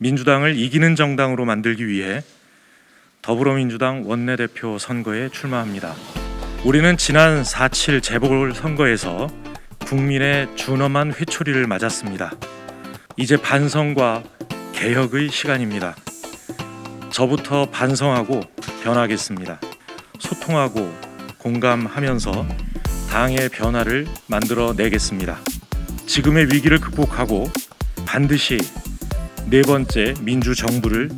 민주당을 이기는 정당으로 만들기 위해 더불어민주당 원내대표 선거에 출마합니다. 우리는 지난 4.7 재보궐선거에서 국민의 준엄한 회초리를 맞았습니다. 이제 반성과 개혁의 시간입니다. 저부터 반성하고 변하겠습니다. 소통하고 공감하면서 당의 변화를 만들어내겠습니다. 지금의 위기를 극복하고 반드시 네 번째 민주정부를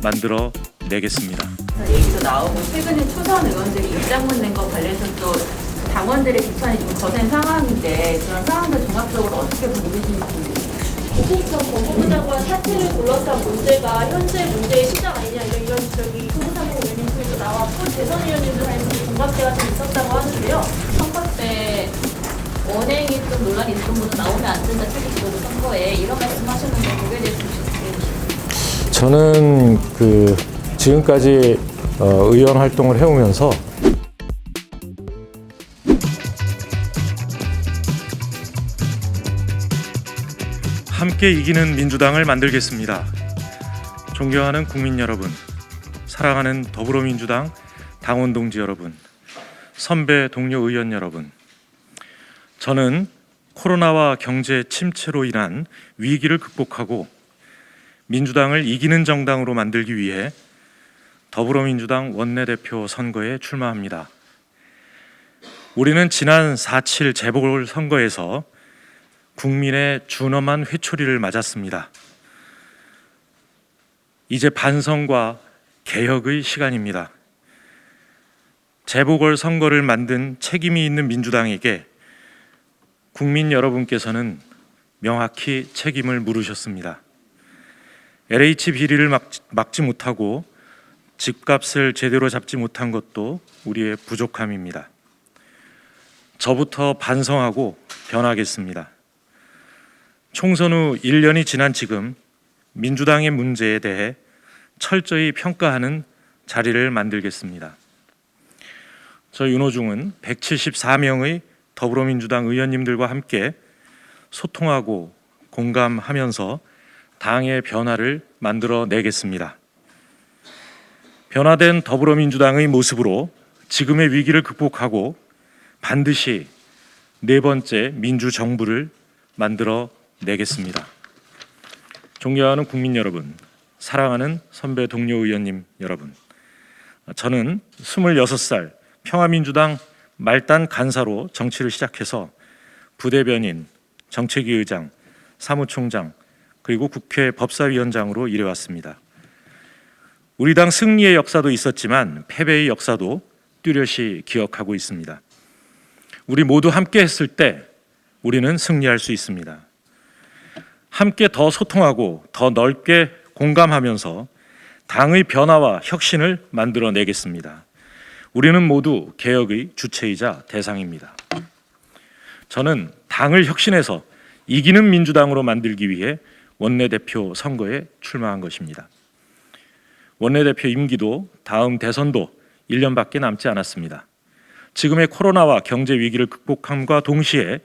만들어내겠습니다. 얘기도 나오고 최근에 초선 의원들이 입장문 낸 거 관련해서 또 당원들의 비판이 좀 거센 상황인데 그런 상황들 종합적으로 어떻게 보고 계신지. 공공성 법무부 장관 사퇴를 둘러싼 문제가 현재 문제의 시작 아니냐 이런 저기 조부상공 의원님들도 나왔고 대선 의원님들 사이에서 공감대가 좀 있었다고 하는데요. 선거 때 원행이 좀 논란이 있던 분은 나오면 안 된다 특히 지금 선거에 이런 말씀하셨는데 그거에 대해서 좀 어떻게 보십니까? 저는 지금까지 의원 활동을 해오면서 함께 이기는 민주당을 만들겠습니다. 존경하는 국민 여러분, 사랑하는 더불어민주당 당원 동지 여러분, 선배 동료 의원 여러분, 저는 코로나와 경제 침체로 인한 위기를 극복하고 민주당을 이기는 정당으로 만들기 위해 더불어민주당 원내대표 선거에 출마합니다. 우리는 지난 4.7 재보궐선거에서 국민의 준엄한 회초리를 맞았습니다. 이제 반성과 개혁의 시간입니다. 재보궐선거를 만든 책임이 있는 민주당에게 국민 여러분께서는 명확히 책임을 물으셨습니다. LH 비리를 막지 못하고 집값을 제대로 잡지 못한 것도 우리의 부족함입니다. 저부터 반성하고 변하겠습니다. 총선 후 1년이 지난 지금 민주당의 문제에 대해 철저히 평가하는 자리를 만들겠습니다. 저 윤호중은 174명의 더불어민주당 의원님들과 함께 소통하고 공감하면서 당의 변화를 만들어내겠습니다. 변화된 더불어민주당의 모습으로 지금의 위기를 극복하고 반드시 네 번째 민주정부를 만들어내겠습니다. 존경하는 국민 여러분, 사랑하는 선배 동료 의원님 여러분, 저는 26살 평화민주당 말단 간사로 정치를 시작해서 부대변인, 정책위 의장, 사무총장, 그리고 국회 법사위원장으로 일해왔습니다. 우리 당 승리의 역사도 있었지만 패배의 역사도 뚜렷이 기억하고 있습니다. 우리 모두 함께 했을 때 우리는 승리할 수 있습니다. 함께 더 소통하고 더 넓게 공감하면서 당의 변화와 혁신을 만들어내겠습니다. 우리는 모두 개혁의 주체이자 대상입니다. 저는 당을 혁신해서 이기는 민주당으로 만들기 위해 원내대표 선거에 출마한 것입니다. 원내대표 임기도 다음 대선도 1년밖에 남지 않았습니다. 지금의 코로나와 경제 위기를 극복함과 동시에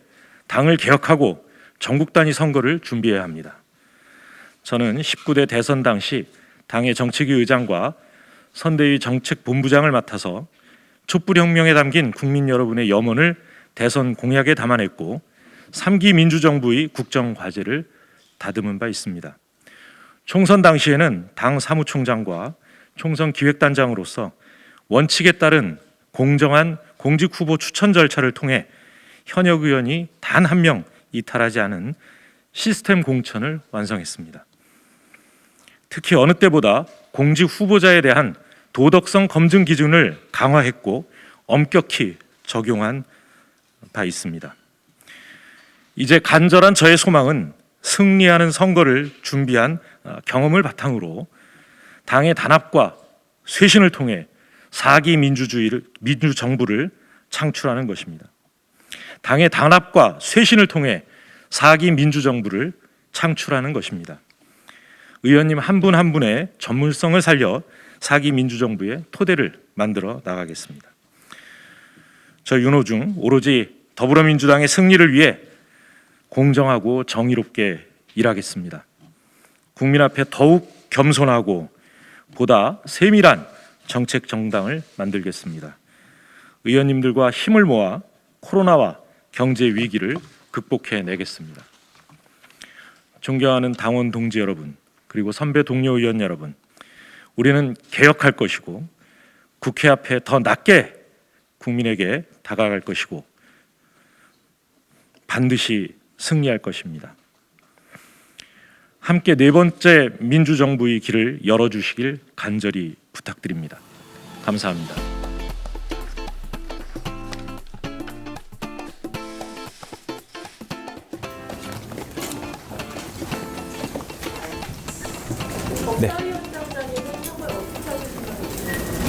당을 개혁하고 전국 단위 선거를 준비해야 합니다. 저는 19대 대선 당시 당의 정책위 의장과 선대위 정책본부장을 맡아서 촛불혁명에 담긴 국민 여러분의 염원을 대선 공약에 담아냈고 3기 민주정부의 국정과제를 다듬은 바 있습니다. 총선 당시에는 당 사무총장과 총선 기획단장으로서 원칙에 따른 공정한 공직후보 추천 절차를 통해 현역 의원이 단 한 명 이탈하지 않은 시스템 공천을 완성했습니다. 특히 어느 때보다 공직 후보자에 대한 도덕성 검증 기준을 강화했고 엄격히 적용한 바 있습니다. 이제 간절한 저의 소망은 승리하는 선거를 준비한 경험을 바탕으로 당의 단합과 쇄신을 통해 4기 민주정부를 창출하는 것입니다. 당의 단합과 쇄신을 통해 4기 민주정부를 창출하는 것입니다. 의원님 한 분 한 분의 전문성을 살려 4기 민주정부의 토대를 만들어 나가겠습니다. 저 윤호중 오로지 더불어민주당의 승리를 위해 공정하고 정의롭게 일하겠습니다. 국민 앞에 더욱 겸손하고 보다 세밀한 정책 정당을 만들겠습니다. 의원님들과 힘을 모아 코로나와 경제 위기를 극복해 내겠습니다. 존경하는 당원 동지 여러분, 그리고 선배 동료 의원 여러분, 우리는 개혁할 것이고 국회 앞에 더 낮게 국민에게 다가갈 것이고 반드시 승리할 것입니다. 함께 네 번째 민주정부의 길을 열어주시길 간절히 부탁드립니다. 감사합니다.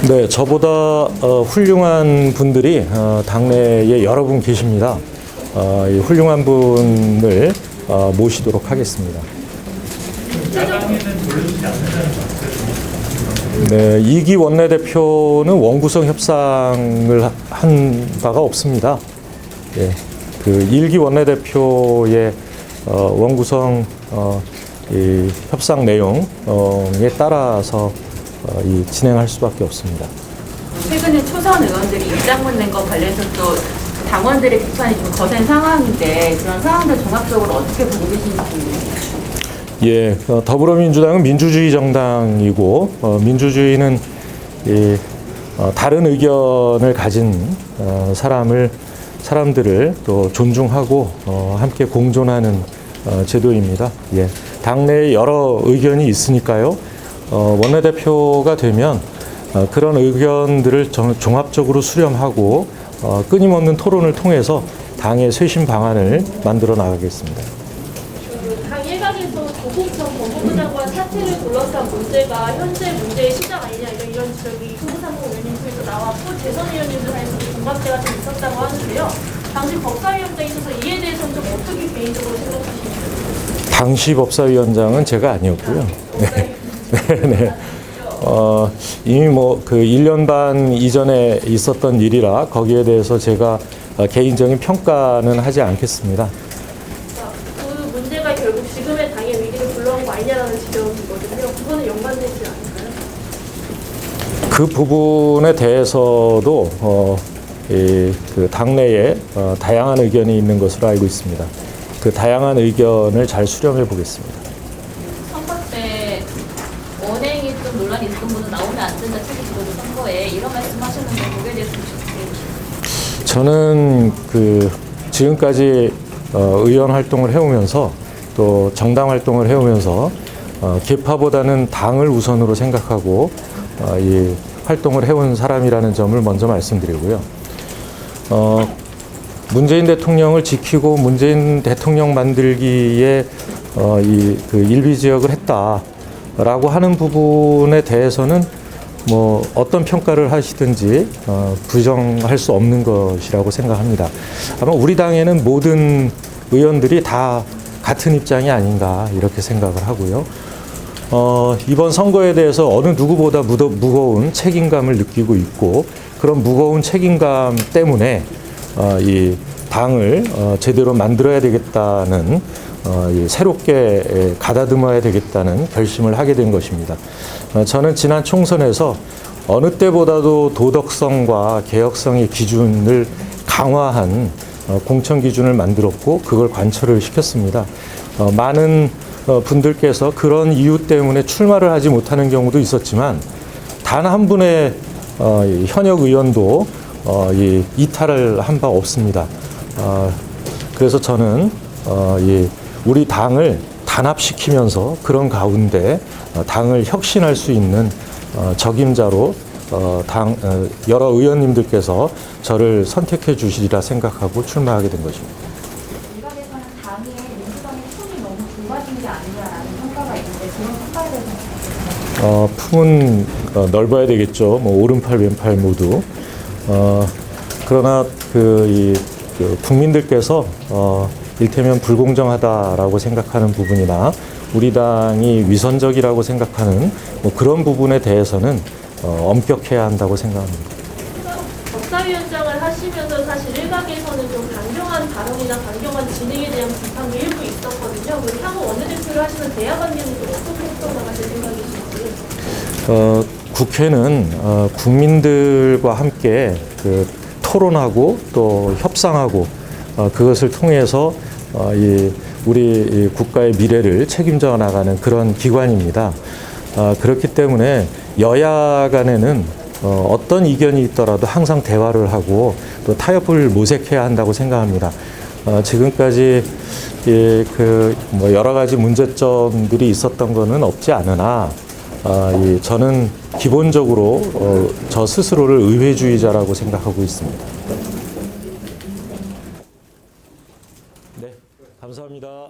네, 저보다 훌륭한 분들이 당내에 여러 분 계십니다. 이 훌륭한 분을 모시도록 하겠습니다. 네, 이기 원내대표는 원구성 협상을 한 바가 없습니다. 예, 그 1기 원내대표의 원구성 이 협상 내용에 따라서 진행할 수밖에 없습니다. 최근에 초선 의원들이 입장문 낸 거 관련해서 또 당원들의 비판이 좀 거센 상황인데 그런 상황들 종합적으로 어떻게 보고 계신지. 예, 더불어민주당은 민주주의 정당이고 민주주의는 다른 의견을 가진 사람들을 또 존중하고 함께 공존하는 제도입니다. 예, 당내에 여러 의견이 있으니까요. 원내대표가 되면 그런 의견들을 종합적으로 수렴하고 끊임없는 토론을 통해서 당의 쇄신 방안을 만들어 나가겠습니다. 당 일각에서 조국 전 법무부 장관 사퇴를 둘러싼 문제가 현재 문제의 시작 아니냐 이런 지적이 조국상공 의원님 통해서 나왔고 재선 의원님들 사이에서도 공감대가 좀 있었다고 하는데요. 당시 법사위원장에 있어서 이에 대해서는 좀 어떻게 개인적으로 생각하시는지. 당시 법사위원장은 제가 아니었고요. 네. 네. 이미 그 1년 반 이전에 있었던 일이라 거기에 대해서 제가 개인적인 평가는 하지 않겠습니다. 그 문제가 결국 지금의 당의 위기를 불러온 거 아니냐라는 지적이거든요. 그거는 연관되지 않을까요? 그 부분에 대해서도 그 당내에 다양한 의견이 있는 것으로 알고 있습니다. 그 다양한 의견을 잘 수렴해 보겠습니다. 선거 때 언행이 좀 논란이 있었던 분은 나오면 안 된다 책임지고 선거에 이런 말씀하셨는데 거기에 대해서 좀 저는 지금까지 의원 활동을 해오면서 또 정당 활동을 해오면서 계파보다는 당을 우선으로 생각하고 이 활동을 해온 사람이라는 점을 먼저 말씀드리고요. 문재인 대통령을 지키고 문재인 대통령 만들기에 일비지역을 했다라고 하는 부분에 대해서는 뭐 어떤 평가를 하시든지 부정할 수 없는 것이라고 생각합니다. 아마 우리 당에는 모든 의원들이 다 같은 입장이 아닌가 이렇게 생각을 하고요. 이번 선거에 대해서 어느 누구보다 무거운 책임감을 느끼고 있고 그런 무거운 책임감 때문에 이 당을 제대로 만들어야 되겠다는 새롭게 가다듬어야 되겠다는 결심을 하게 된 것입니다. 저는 지난 총선에서 어느 때보다도 도덕성과 개혁성의 기준을 강화한 공천 기준을 만들었고 그걸 관철을 시켰습니다. 많은 분들께서 그런 이유 때문에 출마를 하지 못하는 경우도 있었지만 단 한 분의 현역 의원도 이탈을 한 바 없습니다. 그래서 저는 우리 당을 단합시키면서 그런 가운데 당을 혁신할 수 있는 적임자로 여러 의원님들께서 저를 선택해 주시리라 생각하고 출마하게 된 것입니다. 일각에서는 당의 민주당의 품이 너무 좁아진 게 아니냐라는 평가가 있는데 그런 평가에 대해서 품은 넓어야 되겠죠. 뭐 오른팔 왼팔 모두. 그러나 국민들께서 일테면 불공정하다라고 생각하는 부분이나 우리 당이 위선적이라고 생각하는 뭐 그런 부분에 대해서는 엄격해야 한다고 생각합니다. 감사위원장을 하시면서 사실 일각에서는 좀 강경한 발언이나 강경한 진행에 대한 비판도 일부 있었거든요. 그리고 향후 원내대표를 하시는 대화 관계는 좀 어떻게 풀어나가실 생각이신지. 국회는 국민들과 함께 그 토론하고 또 협상하고 그것을 통해서 우리 국가의 미래를 책임져 나가는 그런 기관입니다. 그렇기 때문에 여야 간에는 어떤 이견이 있더라도 항상 대화를 하고 또 타협을 모색해야 한다고 생각합니다. 지금까지 뭐 여러 가지 문제점들이 있었던 것은 없지 않으나 저는 기본적으로 저 스스로를 의회주의자라고 생각하고 있습니다. 네, 감사합니다.